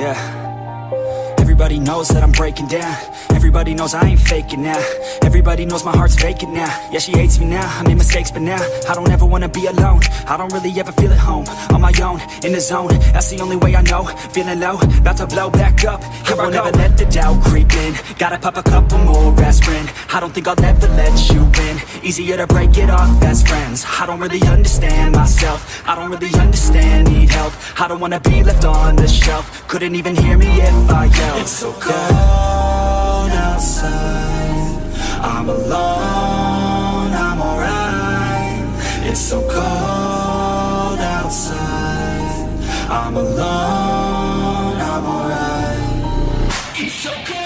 Yeah. Everybody knows that I'm breaking down. Everybody knows I ain't faking now. Everybody knows my heart's vacant now. Yeah, she hates me now, I made mistakes but now I don't ever wanna be alone. I don't really ever feel at home. On my own, in the zone, that's the only way I know. Feeling low, about to blow back up. Here I won't ever let the doubt creep in. Gotta pop a couple more aspirin. I don't think I'll ever let you in. Easier to break it off best friends. I don't really understand myself. I don't really understand, need help. I don't wanna be left on the shelf. Couldn't even hear me if I yelled. It's so cold outside. I'm alone, I'm alright. It's so cold outside. I'm alone, I'm alright. It's so cold.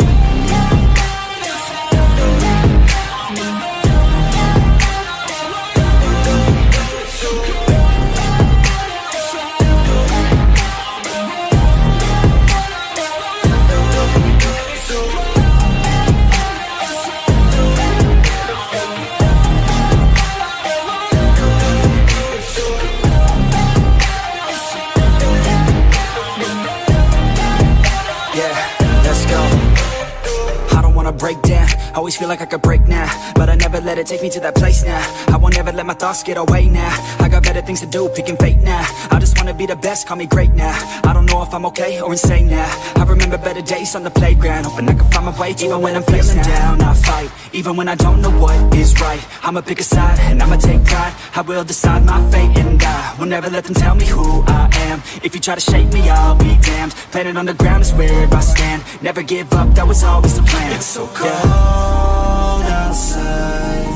Break down, always feel like I could break now, but I never let it take me to that place now. I won't ever let my thoughts get away now. I got better things to do, picking fate now. I just wanna be the best, call me great now. I don't know if I'm okay or insane now. I remember better days on the playground, hoping I can find my way. Even when I'm feeling down, I fight. Even when I don't know what is right, I'ma pick a side and I'ma take pride. I will decide my fate and I will never let them tell me who I am. If you try to shake me, I'll be damned. Planet on the ground is where I stand. Never give up, that was always the plan. It's so cold outside.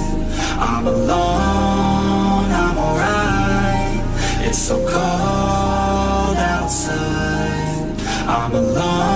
I'm alone, I'm alright. It's so cold outside. I'm alone.